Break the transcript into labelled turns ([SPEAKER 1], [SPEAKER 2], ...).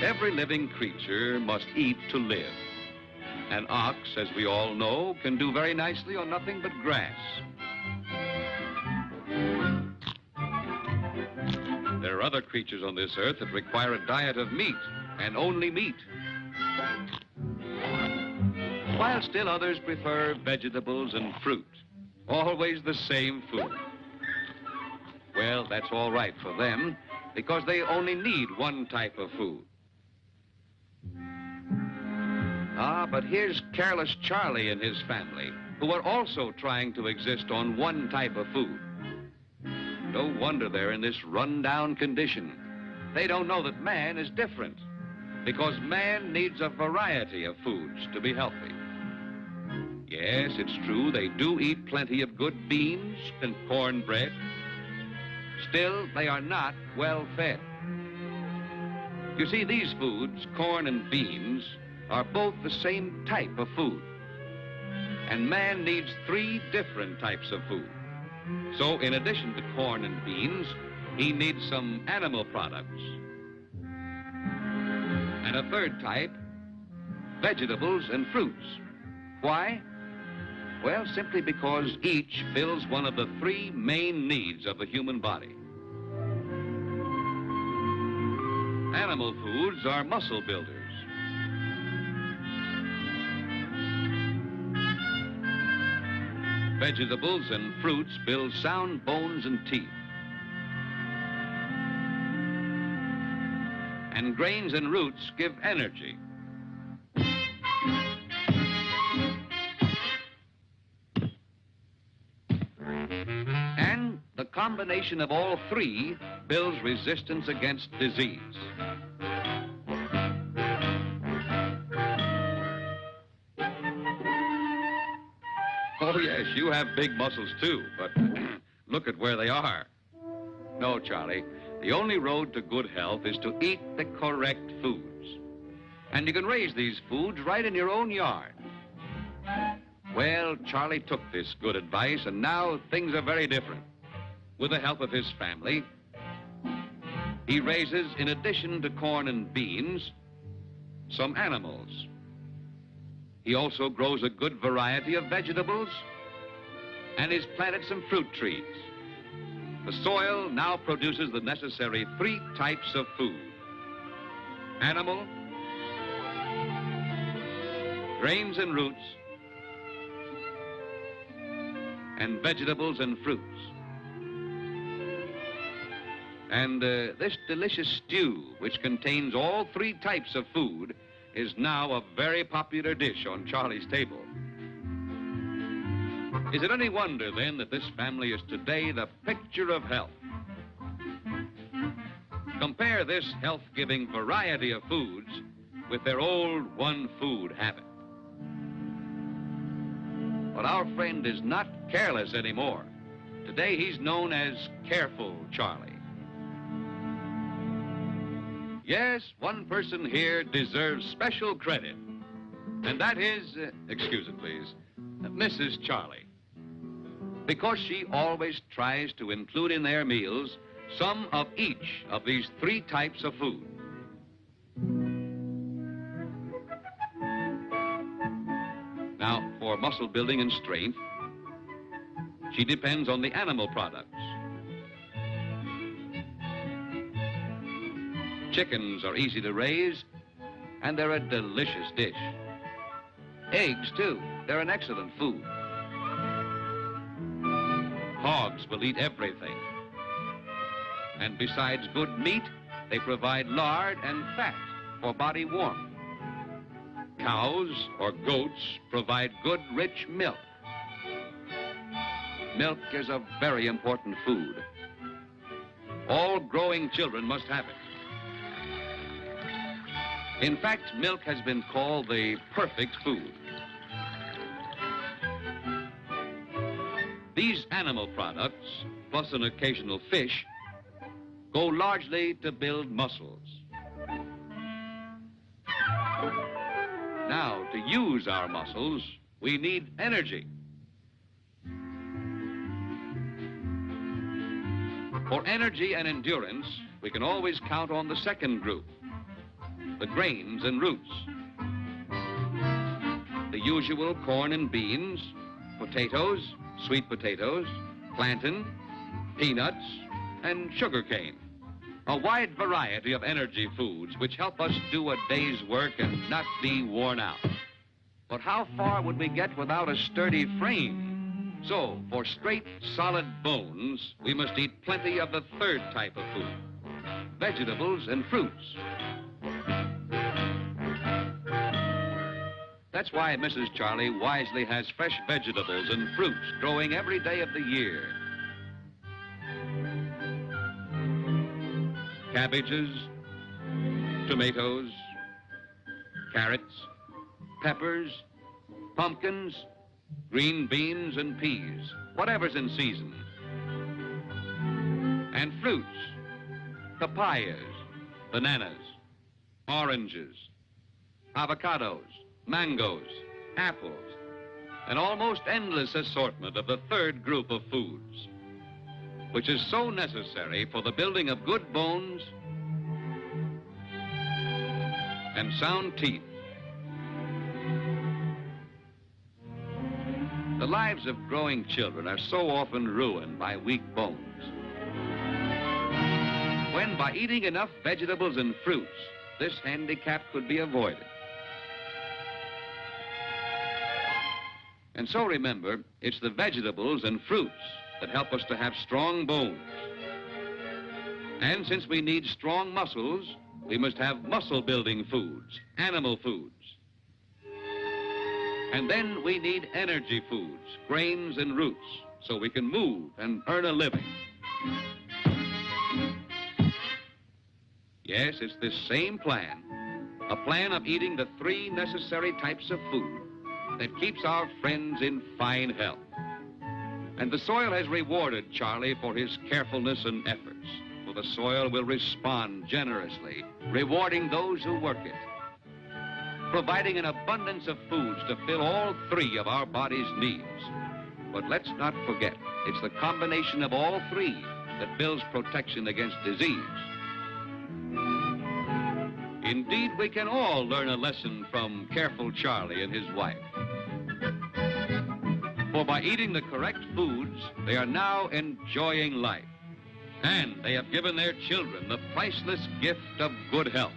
[SPEAKER 1] Every living creature must eat to live. An ox, as we all know, can do very nicely on nothing but grass. There are other creatures on this earth that require a diet of meat, and only meat. While still others prefer vegetables and fruit. Always the same food. Well, that's all right for them, because they only need one type of food. But here's careless Charlie and his family, who are also trying to exist on one type of food. No wonder they're in this run-down condition. They don't know that man is different, because man needs a variety of foods to be healthy. Yes, it's true, they do eat plenty of good beans and cornbread. Still, they are not well fed. You see, these foods, corn and beans, are both the same type of food. And man needs 3 different types of food. So in addition to corn and beans, he needs some animal products. And a 3rd type, vegetables and fruits. Why? Well, simply because each fills one of the 3 main needs of the human body. Animal foods are muscle builders. Vegetables and fruits build sound bones and teeth. And grains and roots give energy. And the combination of all 3 builds resistance against disease. Oh, yes, you have big muscles, too, but look at where they are. No, Charlie, the only road to good health is to eat the correct foods. And you can raise these foods right in your own yard. Well, Charlie took this good advice, and now things are very different. With the help of his family, he raises, in addition to corn and beans, some animals. He also grows a good variety of vegetables, and he's planted some fruit trees. The soil now produces the necessary 3 types of food: animal, grains and roots, and vegetables and fruits. And this delicious stew, which contains all 3 types of food, is now a very popular dish on Charlie's table. Is it any wonder, then, that this family is today the picture of health? Compare this health-giving variety of foods with their old one-food habit. But our friend is not careless anymore. Today, he's known as Careful Charlie. Yes, one person here deserves special credit, and that is, excuse it, please, Mrs. Charlie. Because she always tries to include in their meals some of each of these 3 types of food. Now, for muscle building and strength, she depends on the animal products. Chickens are easy to raise, and they're a delicious dish. Eggs, too. They're an excellent food. Hogs will eat everything. And besides good meat, they provide lard and fat for body warmth. Cows or goats provide good, rich milk. Milk is a very important food. All growing children must have it. In fact, milk has been called the perfect food. These animal products, plus an occasional fish, go largely to build muscles. Now, to use our muscles, we need energy. For energy and endurance, we can always count on the second group, the grains and roots. The usual corn and beans, potatoes, sweet potatoes, plantain, peanuts, and sugarcane. A wide variety of energy foods which help us do a day's work and not be worn out. But how far would we get without a sturdy frame? So, for straight, solid bones, we must eat plenty of the third type of food, vegetables and fruits. That's why Mrs. Charlie wisely has fresh vegetables and fruits growing every day of the year. Cabbages, tomatoes, carrots, peppers, pumpkins, green beans and peas, whatever's in season. And fruits, papayas, bananas, oranges, avocados, mangoes, apples, an almost endless assortment of the third group of foods, which is so necessary for the building of good bones and sound teeth. The lives of growing children are so often ruined by weak bones, when by eating enough vegetables and fruits, this handicap could be avoided. And so remember, it's the vegetables and fruits that help us to have strong bones. And since we need strong muscles, we must have muscle-building foods, animal foods. And then we need energy foods, grains and roots, so we can move and earn a living. Yes, it's this same plan, a plan of eating the three necessary types of food that keeps our friends in fine health. And the soil has rewarded Charlie for his carefulness and efforts, for the soil will respond generously, rewarding those who work it, providing an abundance of foods to fill all three of our body's needs. But let's not forget, it's the combination of all three that builds protection against disease. Indeed, we can all learn a lesson from careful Charlie and his wife. For by eating the correct foods, they are now enjoying life. And they have given their children the priceless gift of good health.